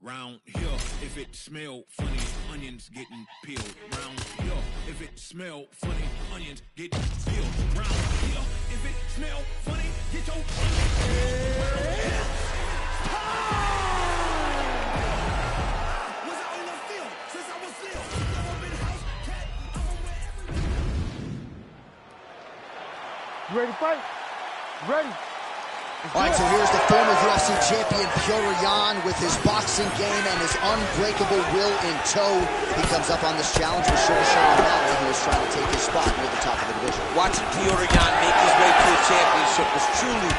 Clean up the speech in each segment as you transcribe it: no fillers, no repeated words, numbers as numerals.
Round here, if it smell funny, onions getting peeled. Round here, if it smell funny, onions getting peeled. Round here, if it smell funny, get your onions peeled. Round here, was out in the field since I was little. Never been house cat. I'm aware every. You ready to fight? Ready. All right, so here's the former UFC champion Petr Yan with his boxing game and his unbreakable will in tow. He comes up on this challenge with Sugar Sean O'Malley, who is trying to take his spot near the top of the division. Watching Petr Yan make his way to a championship was truly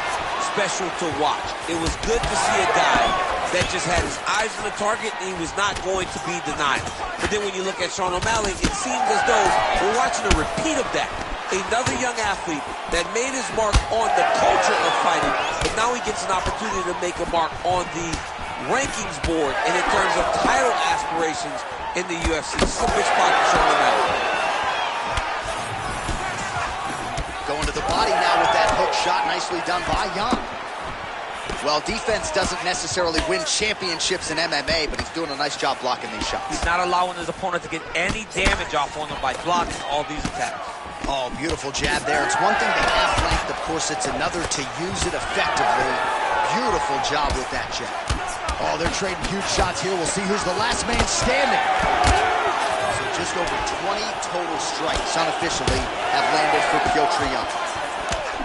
special to watch. It was good to see a guy that just had his eyes on the target and he was not going to be denied. But then when you look at Sean O'Malley, it seems as though we're watching a repeat of that. Another young athlete that made his mark on the culture of fighting, but now he gets an opportunity to make a mark on the rankings board and in terms of title aspirations in the UFC. This is a big spot for Sean O'Malley. Going to the body now with that hook shot, nicely done by Yan. Well, defense doesn't necessarily win championships in MMA, but he's doing a nice job blocking these shots. He's not allowing his opponent to get any damage off on him by blocking all these attacks. Oh, beautiful jab there. It's one thing to have length, of course, it's another to use it effectively. Beautiful job with that jab. Oh, they're trading huge shots here. We'll see who's the last man standing. So just over 20 total strikes unofficially have landed for Petr Yan.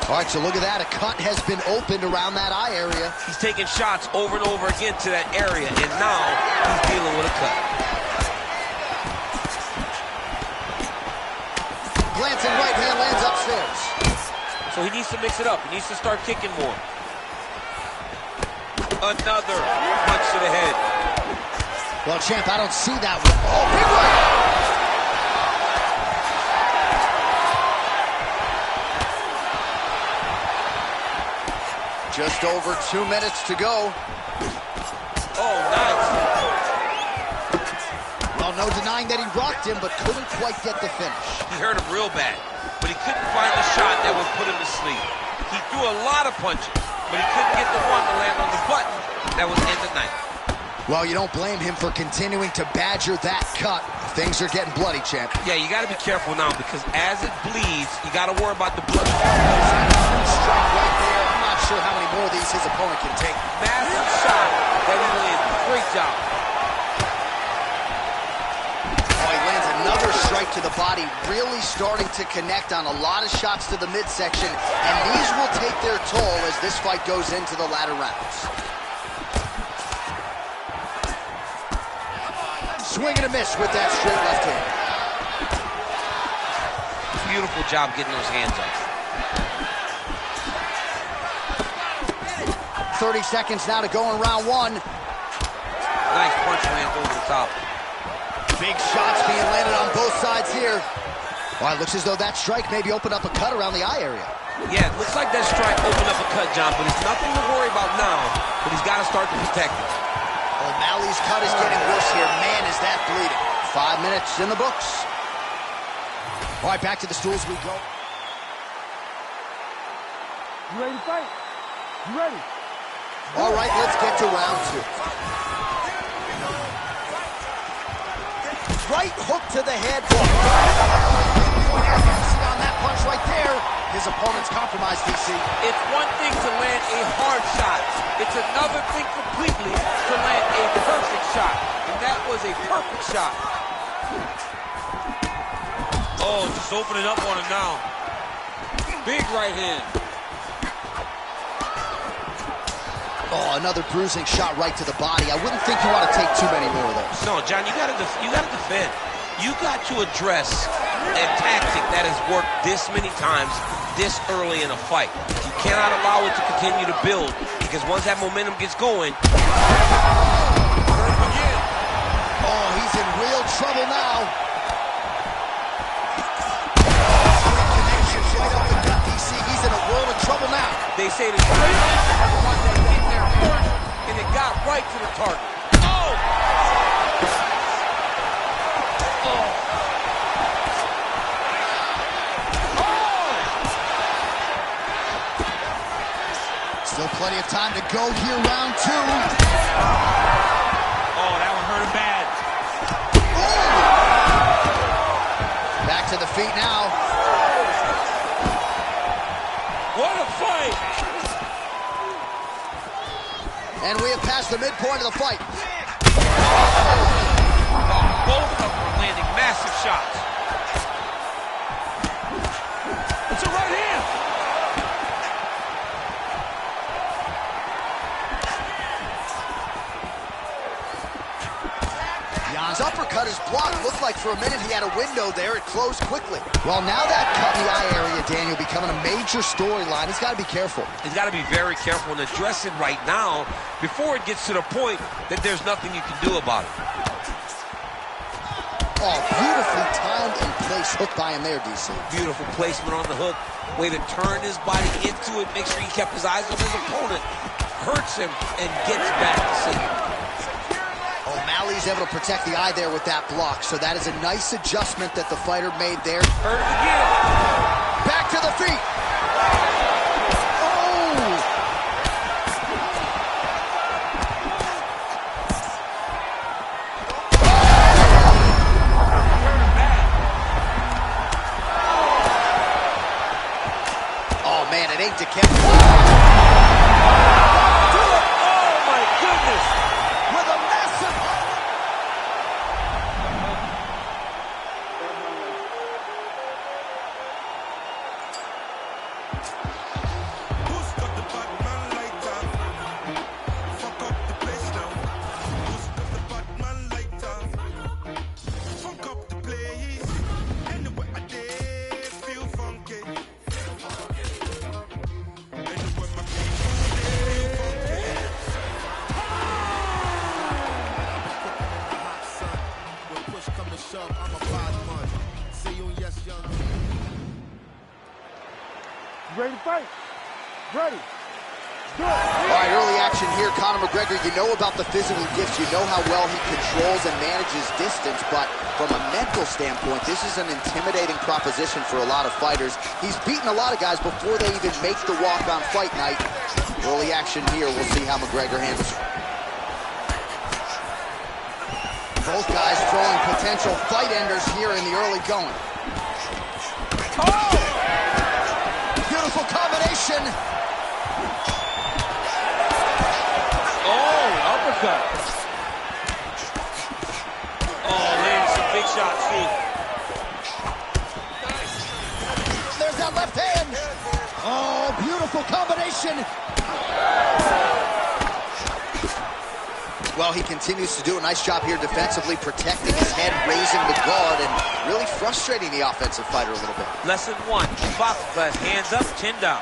All right, so look at that. A cut has been opened around that eye area. He's taking shots over and over again to that area, and now he's dealing with a cut. Glancing right hand lands upstairs. So he needs to mix it up. He needs to start kicking more. Another punch to the head. Well, champ, I don't see that one. Oh, big right. Just over 2 minutes to go. Oh, nice. Well, no denying that he rocked him, but couldn't quite get the finish. He hurt him real bad, but he couldn't find the shot that would put him to sleep. He threw a lot of punches, but he couldn't get the one to land on the button that would end the night. Well, you don't blame him for continuing to badger that cut. Things are getting bloody, champ. Yeah, you got to be careful now because as it bleeds, you got to worry about the blood. Strike right there. I'm not sure how many more of these his opponent can take. Massive shot that he landed. Great job. Oh, he lands another strike to the body, really starting to connect on a lot of shots to the midsection, and these will take their toll as this fight goes into the latter rounds. Swing and a miss with that straight left hand. Beautiful job getting those hands up. 30 seconds now to go in round one. Nice punch lands over the top. Big shots being landed on both sides here. Well, it looks as though that strike maybe opened up a cut around the eye area. Yeah, it looks like that strike opened up a cut, John, but it's nothing to worry about now, but he's got to start to protect it. O'Malley's cut is getting worse here. Man, is that bleeding. 5 minutes in the books. All right, back to the stools we go. You ready to fight? You ready? All right, let's get to round two. Right hook to the head. On that punch right there. His opponent's compromised, DC. It's one thing to land a hard shot. It's another thing completely to land a perfect shot. And that was a perfect shot. Oh, just opening up on him now. Big right hand. Oh, another bruising shot right to the body. I wouldn't think you want to take too many more of those. No, John, you gotta defend. You got to address a tactic that has worked this many times this early in a fight. You cannot allow it to continue to build because once that momentum gets going, oh, he's in real trouble now. Connections right up the gut, DC. He's in a world of trouble now. They say the one that hit there first, and it got right to the target. Oh! Still plenty of time to go here, round two. Oh, that one hurt him bad. Back to the feet now. What a fight! And we have passed the midpoint of the fight. Both of them are landing massive shots. It's a right hand. Jan's uppercut is blocked. Looked like for a minute he had a window there. It closed quickly. Well, now that cut in the eye area, Daniel, becoming a major storyline. He's got to be careful. He's got to be very careful and address it right now before it gets to the point that there's nothing you can do about it. Oh, beautifully timed and placed hook by him there, DC. Beautiful placement on the hook. Way to turn his body into it. Make sure he kept his eyes on his opponent. Hurts him and gets back to safety. O'Malley's able to protect the eye there with that block. So that is a nice adjustment that the fighter made there. Hurt him again. Back to the feet. Oh! Oh, man, it ain't Dickens. Oh, my goodness. With a massive... Who's got the bad man like that? Fuck up the place now. Who's got the bad man like that? Fuck up the place. Anywhere I dare feel funky. Anywhere my people feel funky. Hot sun. When push come to shove, I'm a 5 month. See you, yes, young. You ready to fight? Ready. Good. All right, early action here. Conor McGregor, you know about the physical gifts. You know how well he controls and manages distance. But from a mental standpoint, this is an intimidating proposition for a lot of fighters. He's beaten a lot of guys before they even make the walk on fight night. Early action here. We'll see how McGregor handles it. Both guys throwing potential fight enders here in the early going. Oh! Beautiful combination. Oh, uppercut. Oh, landing some big shots, too. There's that left hand. Oh, beautiful combination. Well, he continues to do a nice job here defensively, protecting his head, raising the guard, and really frustrating the offensive fighter a little bit. Lesson 1, box class, hands up, chin down.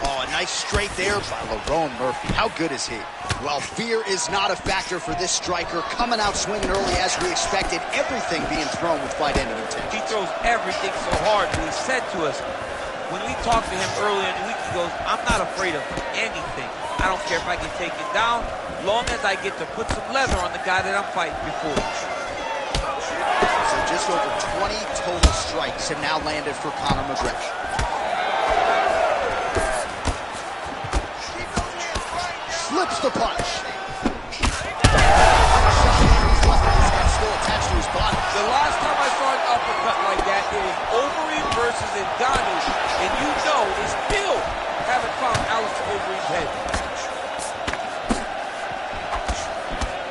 Oh, a nice straight there by Lerone Murphy. How good is he? Well, fear is not a factor for this striker. Coming out swinging early as we expected. Everything being thrown with fight-ending intent. He throws everything so hard, and he said to us, when we talked to him earlier in the week, he goes, I'm not afraid of anything. I don't care if I get taken down, long as I get to put some leather on the guy that I'm fighting before. So just over 20 total strikes have now landed for Conor McGregor. Slips the punch. Still attached to his body. The last time I saw an uppercut like that, it was Overeem versus Ngannou, and you know they still haven't found Alistair Overeem's head.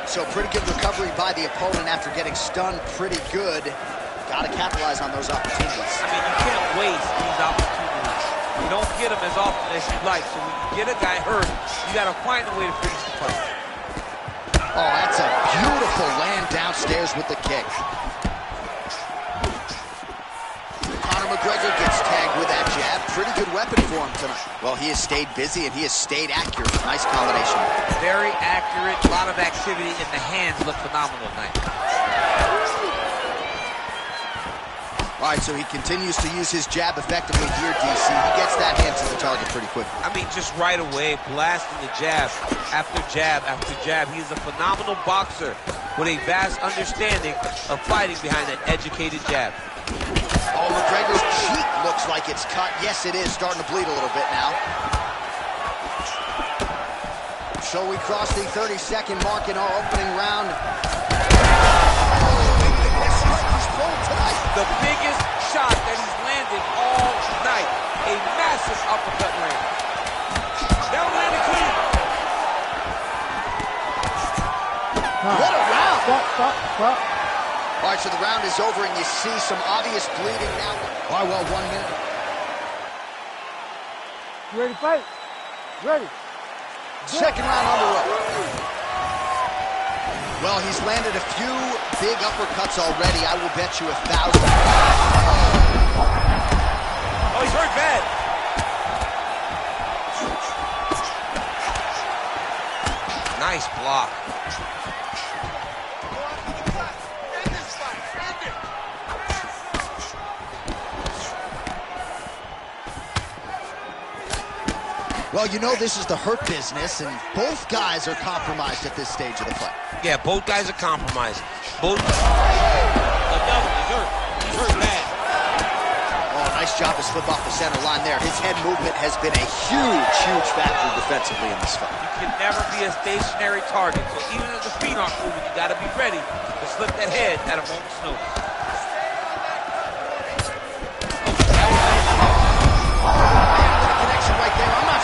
So pretty good recovery by the opponent after getting stunned pretty good. Got to capitalize on those opportunities. I mean, you can't waste these opportunities. You don't get them as often as you'd like, so when you get a guy hurt, you got to find a way to finish the fight. Oh, that's a beautiful land downstairs with the kick. Conor McGregor gets tagged with that jab. Pretty good weapon for him tonight. Well, he has stayed busy and he has stayed accurate. Nice combination. Very accurate, a lot of activity, and the hands look phenomenal tonight. All right, so he continues to use his jab effectively here, DC. He gets that hand to the target pretty quickly. I mean, just right away, blasting the jab after jab after jab. He's a phenomenal boxer with a vast understanding of fighting behind an educated jab. Oh, McGregor's cheek looks like it's cut. Yes, it is starting to bleed a little bit now. So we cross the 30-second mark in our opening round. The biggest shot that he's landed all night. A massive uppercut land. That landed clean. What a round! Stop. All right, so the round is over, and you see some obvious bleeding now. All right, well, 1 minute. You ready to fight? Ready. Second round underway. Well, he's landed a few big uppercuts already. I will bet you 1,000. Oh, he's hurt bad. Nice block. Well, you know this is the hurt business, and both guys are compromised at this stage of the fight. Yeah, both guys are compromised. Both. Another, he's hurt bad. Oh, nice job to slip off the center line there. His head movement has been a huge factor defensively in this fight. You can never be a stationary target, so even as a phenom moving, you got to be ready to slip that head at a moment's notice.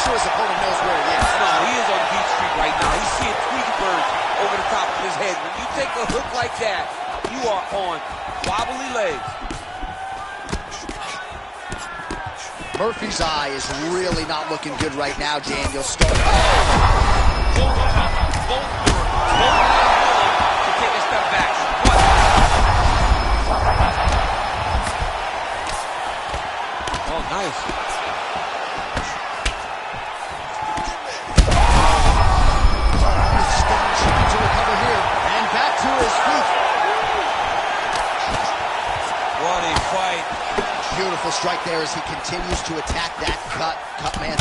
His opponent knows where he is. No, he is on Beach Street right now. He's seeing Tweety birds over the top of his head. When you take a hook like that, you are on wobbly legs. Murphy's eye is really not looking good right now, Daniel. Both to take a step back. Oh, nice. Beautiful strike there as he continues to attack that cut man.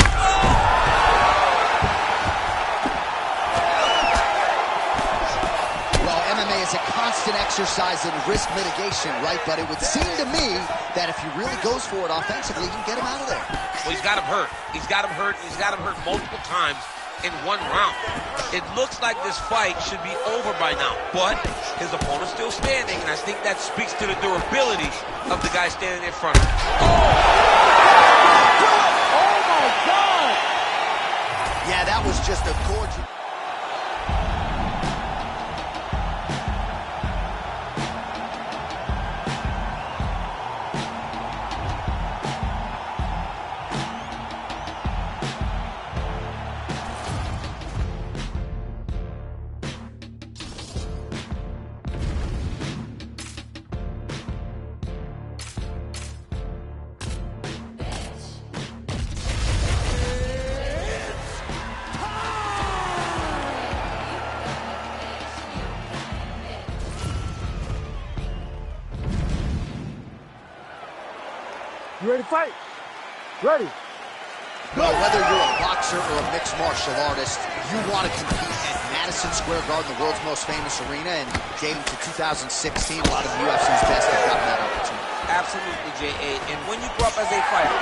Well, MMA is a constant exercise in risk mitigation, right? But it would seem to me that if he really goes for it offensively, you can get him out of there. Well, he's got him hurt. He's got him hurt multiple times in one round. It looks like this fight should be over by now, but his opponent's still standing, and I think that speaks to the durability of the guy standing in front of him. Oh my God! Yeah, that was just a gorgeous... You ready to fight? Ready. Well, whether you're a boxer or a mixed martial artist, you want to compete at Madison Square Garden, the world's most famous arena, and dating to 2016, a lot of the UFC's best have gotten that opportunity. Absolutely, J.A. And when you grow up as a fighter,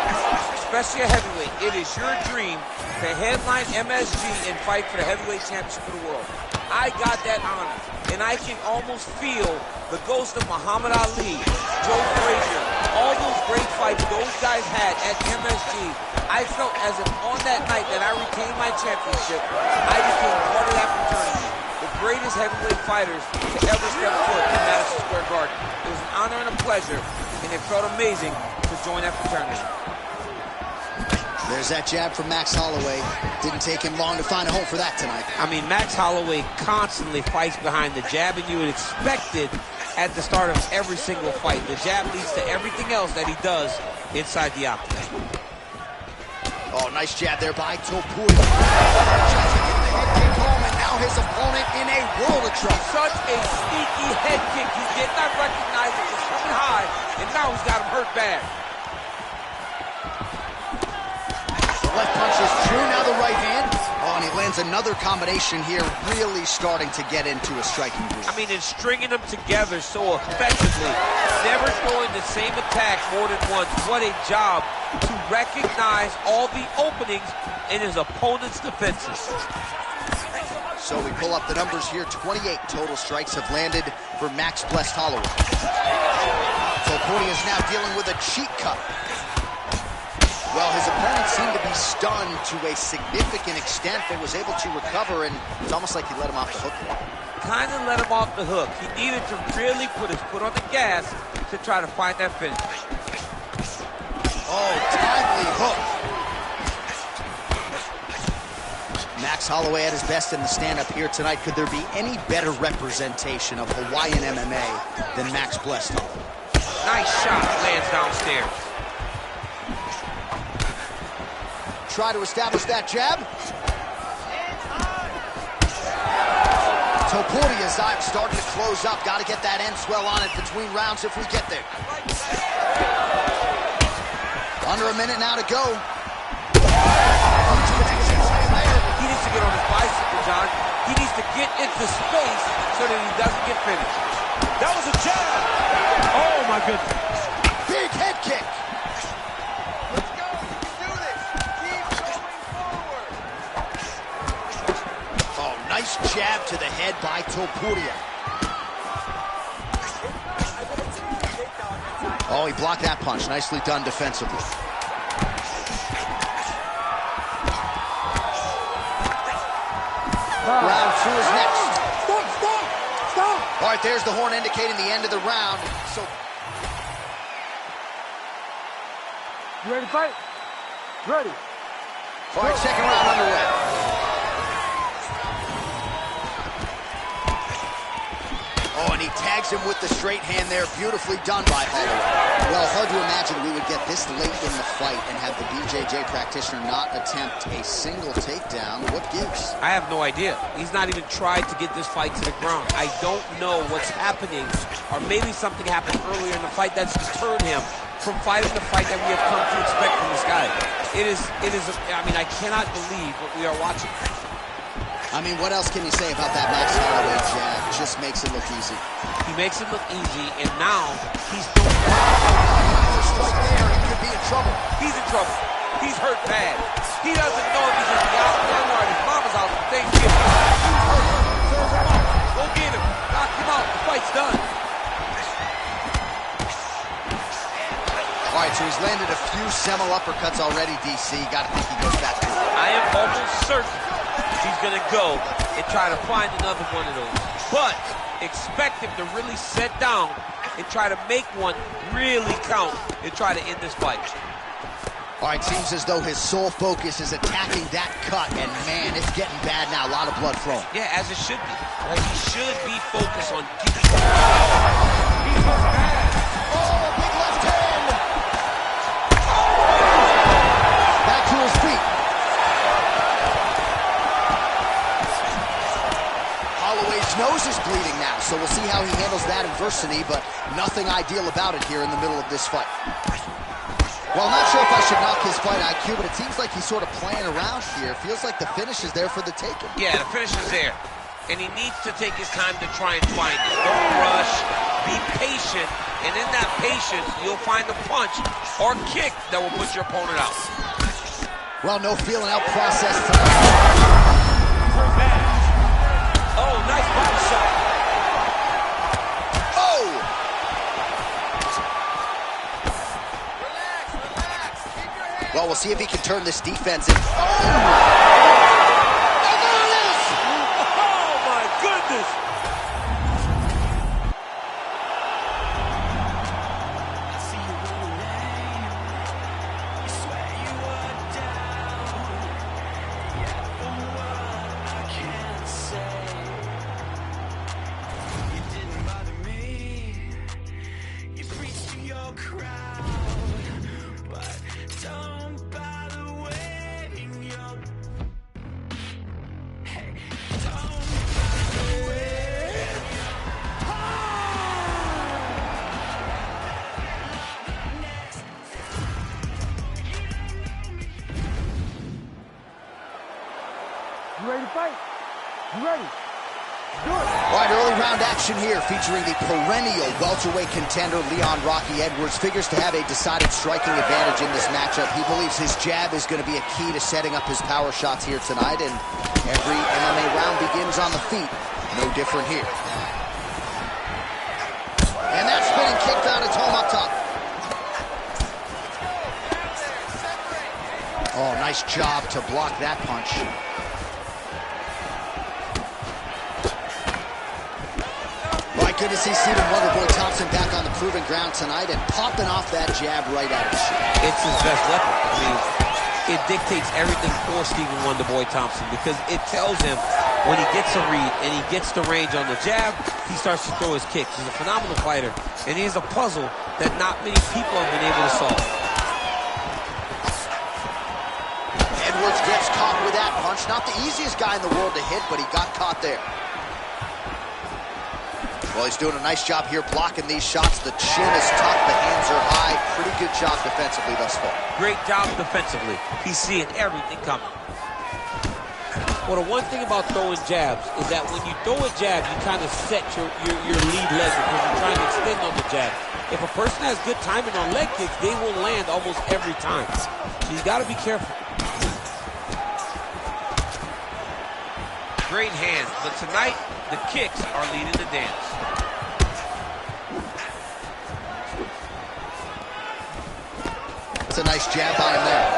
especially a heavyweight, it is your dream to headline MSG and fight for the heavyweight championship of the world. I got that honor, and I can almost feel the ghost of Muhammad Ali, Joe Frazier, all those great fights those guys had at MSG. I felt as if on that night that I retained my championship, I became part of that fraternity. The greatest heavyweight fighters to ever step foot in Madison Square Garden. It was an honor and a pleasure, and it felt amazing to join that fraternity. There's that jab from Max Holloway. Didn't take him long to find a home for that tonight. I mean, Max Holloway constantly fights behind the jab, and you would expect it at the start of every single fight. The jab leads to everything else that he does inside the octagon. Oh, nice jab there by Topuria. Tries to get the head kick home, and now his opponent in a world of trouble. Such a sneaky head kick. He did not recognize it was coming high, and now he's got him hurt bad. Left punch is true, now the right hand. Oh, and he lands another combination here, really starting to get into a striking groove. I mean, it's stringing them together so effectively, never throwing the same attack more than once. What a job to recognize all the openings in his opponent's defenses. So we pull up the numbers here. 28 total strikes have landed for Max Blessed Holloway. Topuria is now dealing with a cheek cut. Well, his opponent seemed to be stunned to a significant extent, but was able to recover, and it's almost like he let him off the hook. Kind of let him off the hook. He needed to really put his foot on the gas to try to find that finish. Oh, timely hook. Max Holloway at his best in the stand-up here tonight. Could there be any better representation of Hawaiian MMA than Max Blessed Holloway? Nice shot, lands downstairs. Try to establish that jab. Topuria's eye starting to close up. Got to get that end swell on it between rounds if we get there. Under a minute now to go. He needs to get on his bicycle, John. He needs to get into space so that he doesn't get finished. That was a jab. Oh, my goodness. Big head kick. Let's go. You can do this. Keep going forward. Oh, nice jab to the head by Topuria. Oh, he blocked that punch. Nicely done defensively. Round 2 is next. Stop! All right, there's the horn indicating the end of the round. So, You ready to fight? Ready. all right, second round underway. Oh, and he tags him with the straight hand there. Beautifully done by Holloway. Well, hard to imagine we would get this late in the fight and have the BJJ practitioner not attempt a single takedown. What gives? I have no idea. He's not even tried to get this fight to the ground. I don't know what's happening, or maybe something happened earlier in the fight that's deterred him from fighting the fight that we have come to expect from this guy. I mean, I cannot believe what we are watching. I mean, what else can you say about that Max Holloway jab? Just makes it look easy. He makes it look easy, and now he's doing Another strike there, he could be in trouble. He's in trouble. He's hurt bad. He doesn't know if he's in the outfield or his mama's out for Thanksgiving. He's hurt. Go get him. Knock him out. The fight's done. All right, so he's landed a few seminal uppercuts already, DC. Got to think he goes back to it. I am almost certain he's going to go and try to find another one of those. But expect him to really sit down and try to make one really count and try to end this fight. All right, seems as though his sole focus is attacking that cut, and man, it's getting bad now. A lot of blood flowing. Yeah, as it should be. Like, he should be focused on getting... He's bad. Oh, big left hand! Back to his feet. Holloway's nose is bleeding now, so we'll see how he handles that adversity, but nothing ideal about it here in the middle of this fight. Well, I'm not sure if I should knock his fight IQ, but it seems like he's sort of playing around here. Feels like the finish is there for the taking. Yeah, the finish is there. And he needs to take his time to try and find it. Don't rush. Be patient. And in that patience, you'll find a punch or kick that will put your opponent out. Well, no feeling out process. Oh, nice body shot. Oh! Relax. Keep your head. Well, we'll see if he can turn this defense in. Oh! And there it is! Oh, my goodness. You ready to fight? You ready? Do it. All right, early round action here featuring the perennial welterweight contender Leon Rocky Edwards. Figures to have a decided striking advantage in this matchup. He believes his jab is going to be a key to setting up his power shots here tonight, and Every MMA round begins on the feet. No different here. And that spinning kick found its home up top. Oh, nice job to block that punch. My goodness, he's Stephen Wonderboy Thompson back on the proven ground tonight and popping off that jab right at his chin. It's his best weapon. I mean, it dictates everything for Stephen Wonderboy Thompson because it tells him when he gets a read and he gets the range on the jab, he starts to throw his kicks. He's a phenomenal fighter, and he is a puzzle that not many people have been able to solve. Edwards gets caught with that punch. Not the easiest guy in the world to hit, but he got caught there. Well, he's doing a nice job here blocking these shots. The chin is tough, the hands are high. Pretty good job defensively thus far. Great job defensively. He's seeing everything coming. Well, the one thing about throwing jabs is that when you throw a jab, you kind of set your lead leg because you're trying to extend on the jab. If a person has good timing on leg kicks, they will land almost every time. So you got to be careful. Great hands, but tonight, the kicks are leading the dance. That's a nice jab by him there.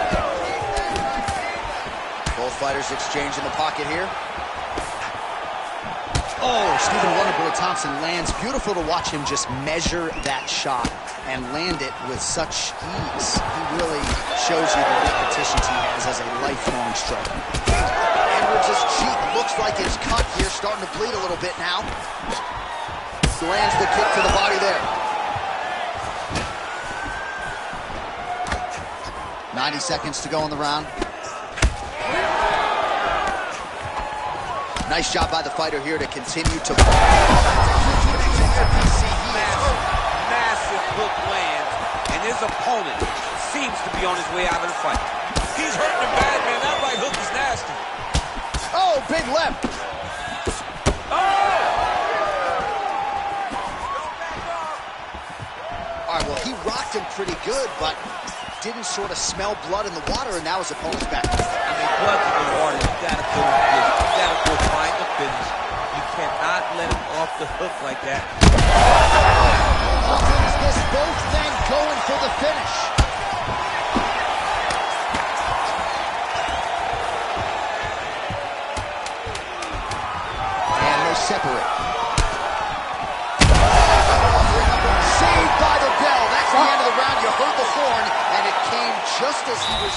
Both fighters exchange in the pocket here. Oh, Stephen Wonderboy Thompson lands. Beautiful to watch him just measure that shot and land it with such ease. He really shows you the repetitions he has as a lifelong striker. Edwards' cheek looks like it's cut here, starting to bleed a little bit now. Lands the kick to the body there. 90 seconds to go in the round. Nice job by the fighter here to continue to... Massive hook lands, and his opponent seems to be on his way out of the fight. He's hurting him bad, man. That right hook is nasty. Oh, big left. All right, well, he rocked him pretty good, but didn't sort of smell blood in the water, and now his opponent's back. I mean, blood's in the water. You gotta go finish. You gotta go find the finish. You cannot let him off the hook like that. How good is this? Both then going for the finish. And they separate. Saved by the bell. That's the end of the round. You heard the horn, and it came just as he was...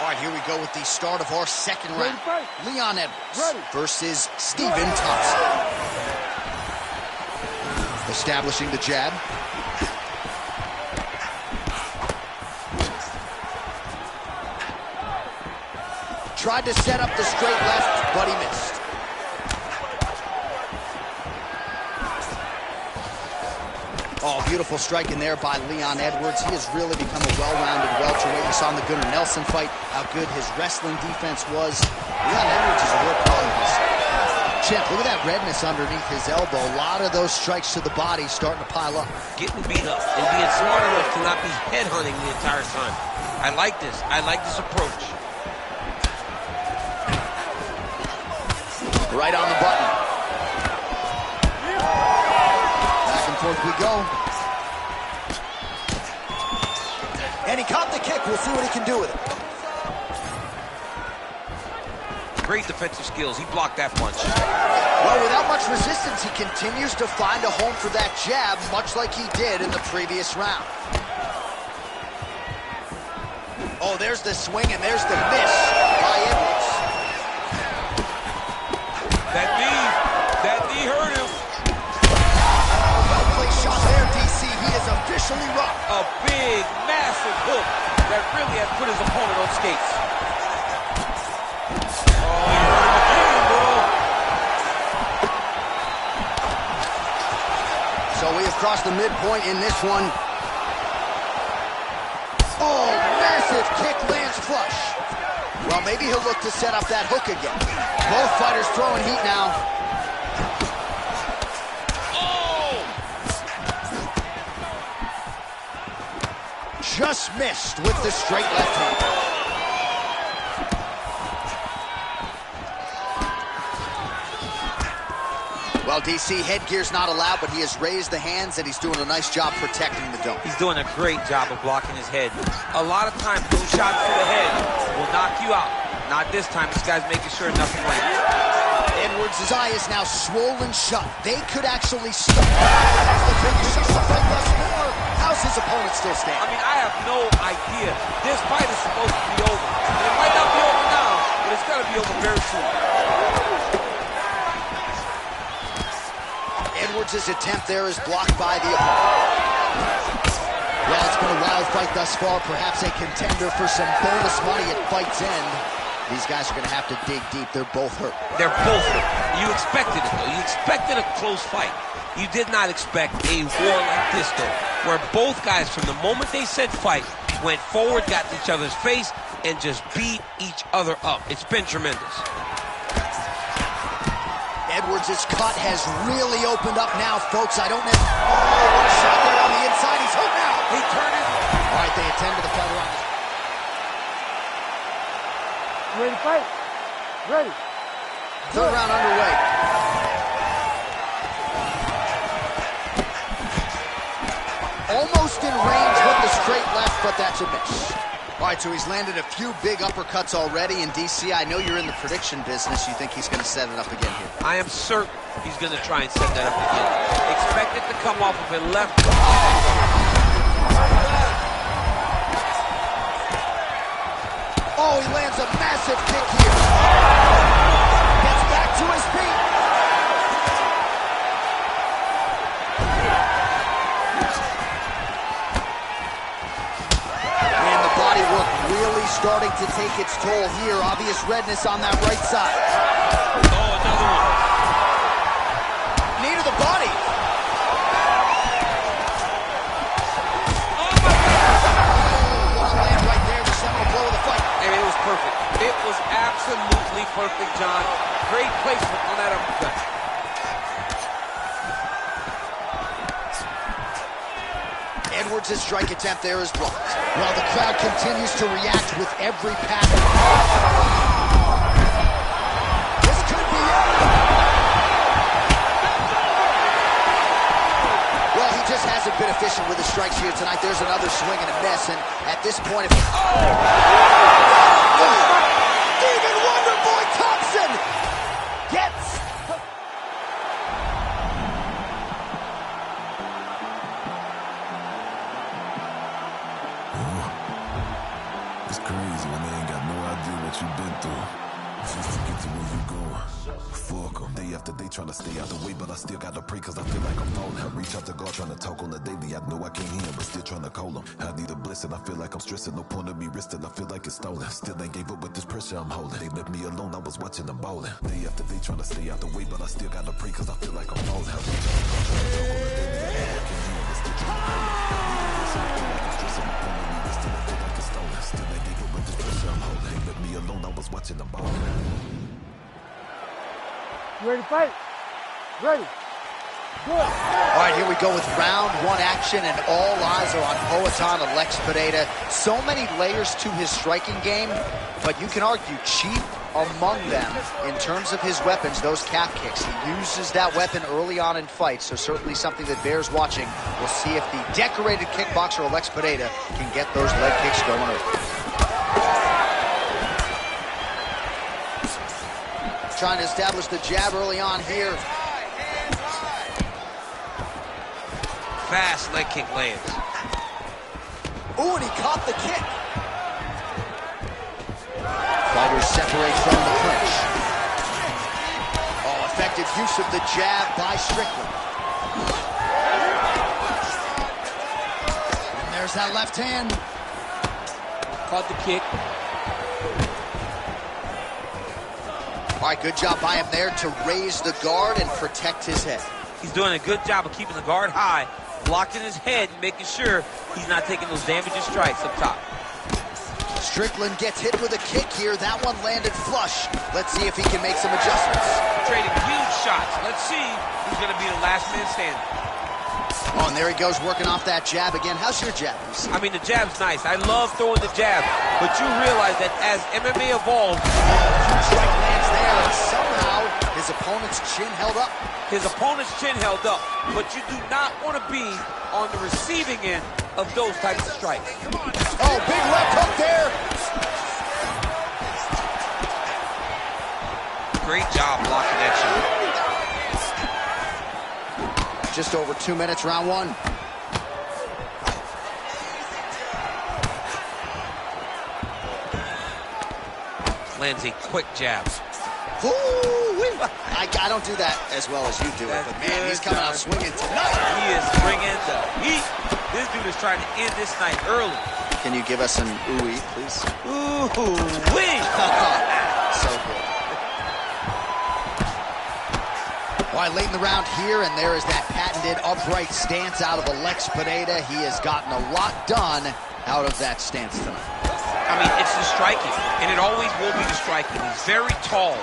All right, here we go with the start of our second round. Leon Edwards versus Stephen Thompson. Establishing the jab. Tried to set up the straight left, but he missed. Oh, beautiful striking there by Leon Edwards. He has really become a well-rounded welterweight. You saw in the Gunnar Nelson fight how good his wrestling defense was. Leon Edwards is a real problem. Champ, look at that redness underneath his elbow. A lot of those strikes to the body starting to pile up. Getting beat up and being smart enough to not be headhunting the entire time. I like this. I like this approach. Right on the button. Back and forth we go. And he caught the kick. We'll see what he can do with it. Great defensive skills. He blocked that punch. Well, without much resistance, he continues to find a home for that jab, much like he did in the previous round. Oh, there's the swing, and there's the miss by Edwards. That knee hurt him. Well-placed shot there, DC. He is officially rocked. A big, massive hook that really has put his opponent on skates. So we have crossed the midpoint in this one. Oh, massive kick lands flush. Well, maybe he'll look to set up that hook again. Both fighters throwing heat now. Oh! Just missed with the straight left hand. Well, DC, headgear's not allowed, but he has raised the hands, and he's doing a nice job protecting the dome. He's doing a great job of blocking his head. A lot of times, those shots to the head will knock you out. Not this time. This guy's making sure nothing lands. Edwards' eye is now swollen shut. They could actually stop. The biggest shot right thus far. How's his opponent still standing? I mean, I have no idea. This fight is supposed to be over. It might not be over now, but it's going to be over very soon. Edwards' attempt there is blocked by the opponent. Well, it's been a wild fight thus far. Perhaps a contender for some bonus money at fight's end. These guys are going to have to dig deep. They're both hurt. They're both hurt. You expected it, though. You expected a close fight. You did not expect a war like this, though, where both guys, from the moment they said fight, went forward, got in each other's face, and just beat each other up. It's been tremendous. Edwards' cut has really opened up now, folks. I don't know. Oh, what a shot there on the inside. He's hurt now. He turned it. All right, they attend to the fight around. Ready to fight? Ready. Third round underway. Almost in range with the straight left, but that's a miss. All right, so he's landed a few big uppercuts already. In DC, I know you're in the prediction business. You think he's going to set it up again here? I am certain he's going to try and set that up again. Expect it to come off of a left. Oh, he lands a massive kick here. Gets back to his feet. And the body work really starting to take its toll here. Obvious redness on that right side. Oh, another one. Knee to the body. Perfect. It was absolutely perfect, John. Great placement on that uppercut. Edwards' strike attempt there is blocked. Well, the crowd continues to react with every pass. This could be it. Well, he just hasn't been efficient with his strikes here tonight. There's another swing and a miss, and at this point, David Wonderboy Thompson gets... It's crazy when they ain't got no idea what you've been through. Just to get to where you going. Fuck 'em. Day after day trying to stay out the way, but I still gotta pray cause I feel like I'm falling. I reach out to God trying to talk on the daily. I know I can't hear him, but still trying to call him. I need a blessing, I feel like I'm stressing. No point of me resting, I feel like it's stolen. Still ain't gave up with this pressure I'm holding. They left me alone, I was watching them ballin'. Day after day trying to stay out the way, but I still gotta pray cause I feel like I'm falling. I reach out to God trying to talk on the daily. I know I can't hear him, but still trying to call him. I need a blessing, I feel like I'm stressing. No point of me resting, I feel like it's stolen. Still ain't gave up with this pressure I'm holding. They left me alone, I was watching them ballin'. You ready to fight? Ready. Good. All right, here we go with round one action, and all eyes are on Poatan Alex Pereira. So many layers to his striking game, but you can argue chief among them in terms of his weapons, those calf kicks. He uses that weapon early on in fights, so certainly something that bears watching. We'll see if the decorated kickboxer Alex Pereira can get those leg kicks going early. Trying to establish the jab early on here. Fast leg kick lands. Ooh, and he caught the kick. Fighters separate from the clinch. Oh, effective use of the jab by Strickland. And there's that left hand. Caught the kick. All right, good job by him there to raise the guard and protect his head. He's doing a good job of keeping the guard high, blocking his head, and making sure he's not taking those damaging strikes up top. Strickland gets hit with a kick here. That one landed flush. Let's see if he can make some adjustments. Trading huge shots. Let's see who's going to be the last man standing. Oh, and there he goes, working off that jab again. How's your jab? I mean, the jab's nice. I love throwing the jab, but you realize that as MMA evolves, strike lands there, and somehow his his opponent's chin held up. His opponent's chin held up, but you do not want to be on the receiving end of those types of strikes. Oh, big left hook there. Great job blocking that shot. Just over 2 minutes, round one. Lands a quick jab. Ooh-wee. I don't do that as well as you do it, but man, he's coming out swinging tonight. He is bringing the heat. This dude is trying to end this night early. Can you give us an ooh-wee, please? Ooh-wee. So good. All right, late in the round here, and there is that patented upright stance out of Alex Pineda. He has gotten a lot done out of that stance tonight. I mean, it's the striking, and it always will be the striking. He's very tall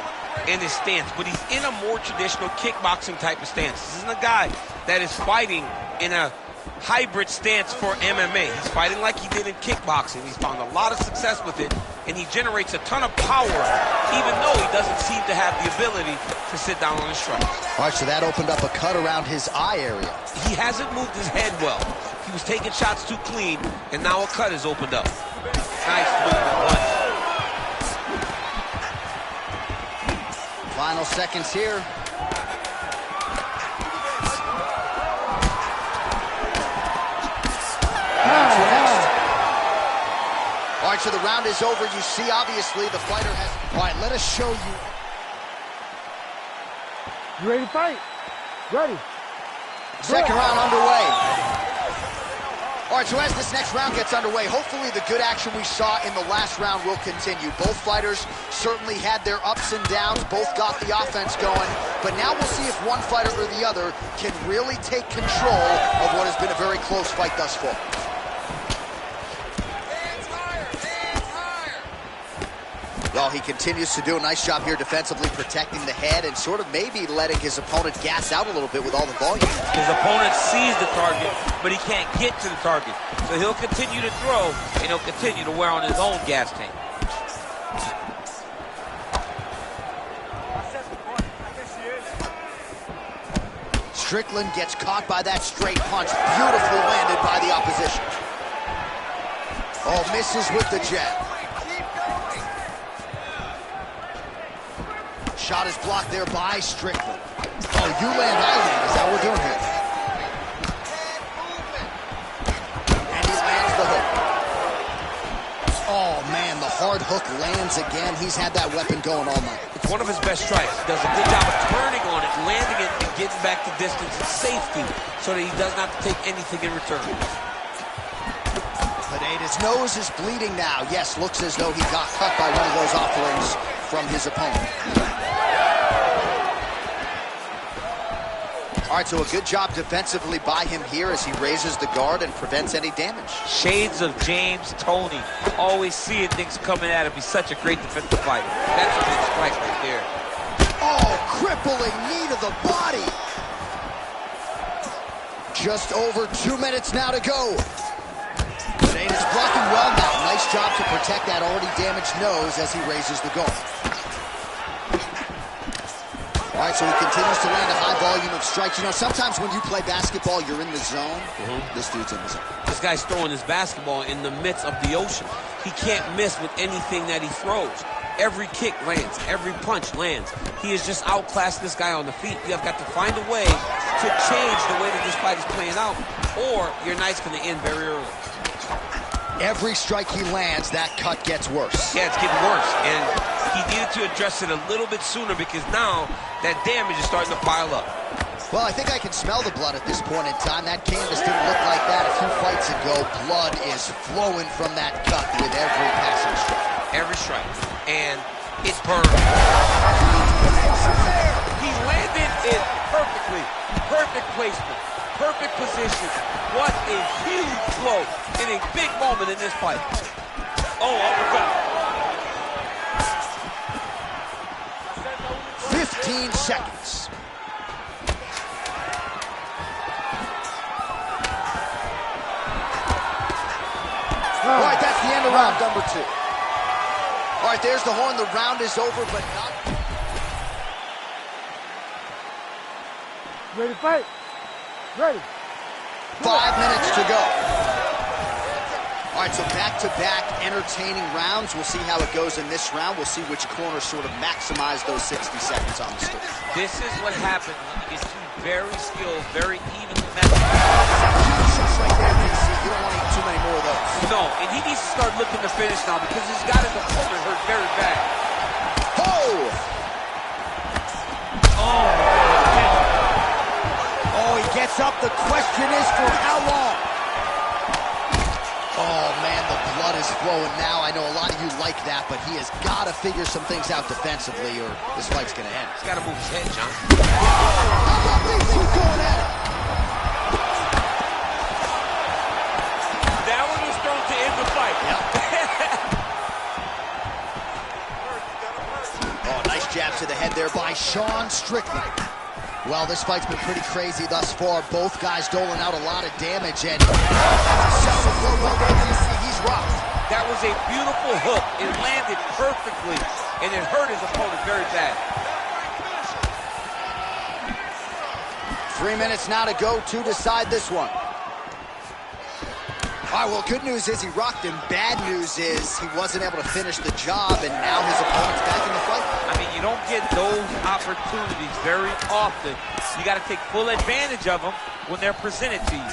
in his stance, but he's in a more traditional kickboxing type of stance. This isn't a guy that is fighting in a hybrid stance for MMA. He's fighting like he did in kickboxing. He's found a lot of success with it, and he generates a ton of power, even though he doesn't seem to have the ability to sit down on his strike. All right, so that opened up a cut around his eye area. He hasn't moved his head well. He was taking shots too clean, and now a cut has opened up. Nice movement. Final seconds here. All right, so the round is over. You see, obviously, the fighter has... All right, let us show you. You ready to fight? Ready. Second round underway. All right, so as this next round gets underway, hopefully the good action we saw in the last round will continue. Both fighters certainly had their ups and downs. Both got the offense going. But now we'll see if one fighter or the other can really take control of what has been a very close fight thus far. Well, he continues to do a nice job here defensively, protecting the head and sort of maybe letting his opponent gas out a little bit with all the volume. His opponent sees the target, but he can't get to the target. So he'll continue to throw, and he'll continue to wear on his own gas tank. Strickland gets caught by that straight punch. Beautifully landed by the opposition. Oh, misses with the jab. Shot is blocked there by Strickland. Oh, you land, I land. Is that what we're doing here? And he lands the hook. Oh, man, the hard hook lands again. He's had that weapon going all night. It's one of his best strikes. He does a good job of turning on it, landing it, and getting back to distance and safety so that he does not have to take anything in return. Pineda's nose is bleeding now. Yes, looks as though he got cut by one of those offerings from his opponent. All right, so a good job defensively by him here as he raises the guard and prevents any damage. Shades of James Toney. Always seeing things coming at him. He's such a great defensive fighter. That's a big strike right there. Oh, crippling knee to the body. Just over 2 minutes now to go. Pineda's blocking well now. Nice job to protect that already damaged nose as he raises the guard. All right, so he continues to land a high volume of strikes. You know, sometimes when you play basketball, you're in the zone. This dude's in the zone. This guy's throwing his basketball in the midst of the ocean. He can't miss with anything that he throws. Every kick lands. Every punch lands. He has just outclassed this guy on the feet. You have got to find a way to change the way that this fight is playing out, or your night's going to end very early. Every strike he lands, that cut gets worse. Yeah, it's getting worse, and he needed to address it a little bit sooner because now that damage is starting to pile up. Well, I think I can smell the blood at this point in time. That canvas didn't look like that a few fights ago. Blood is flowing from that cut with every passing strike. Every strike, and it burned. He landed it perfectly. Perfect placement. Perfect position. What a huge blow in a big moment in this fight. Oh, uppercut. 15 seconds. All right, that's the end of round number 2. All right, there's the horn. The round is over, but not... Ready to fight? Ready. 5 minutes to go. All right, so back-to-back entertaining rounds. We'll see how it goes in this round. We'll see which corner sort of maximize those 60 seconds on the stage. This is what happens when you get two very skilled, very evenly matched. Shots right there, DC. You don't want to eat too many more of those. No, and he needs to start looking to finish now because he's got his opponent hurt very bad. Oh, he gets up. The question is for how long? Oh, man, the blood is flowing now. I know a lot of you like that, but he has got to figure some things out defensively or this fight's going to end. He's got to move his head, John. These two going at it. That one was thrown to end the fight. Yep. Oh, nice jab to the head there by Sean Strickland. Well, this fight's been pretty crazy thus far. Both guys doling out a lot of damage, and he's rocked. That was a beautiful hook. It landed perfectly, and it hurt his opponent very bad. 3 minutes now to go to decide this one. All right, well, good news is he rocked him. Bad news is he wasn't able to finish the job, and now his opponent's back in the fight. I mean, you don't get those opportunities very often. You got to take full advantage of them when they're presented to you.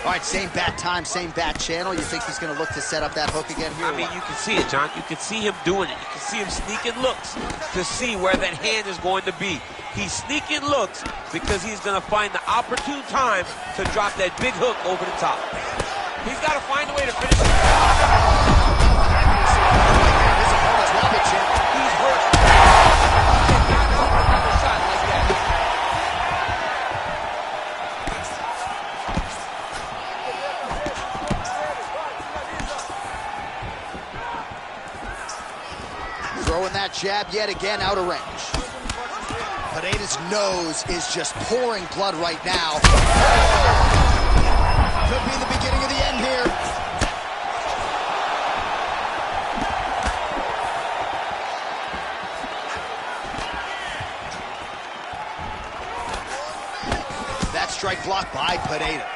All right, same bat time, same bat channel. You think he's going to look to set up that hook again here? I mean, you can see it, John. You can see him doing it. You can see him sneaking looks to see where that hand is going to be. He's sneaking looks because he's going to find the opportune time to drop that big hook over the top. He's got to find a way to finish it. His opponent's lobby champ. He's hurt. He cannot out another shot like that. Throwing that jab yet again out of range. Pineda's nose is just pouring blood right now. Could be the beginning of the end here. That strike blocked by Pineda.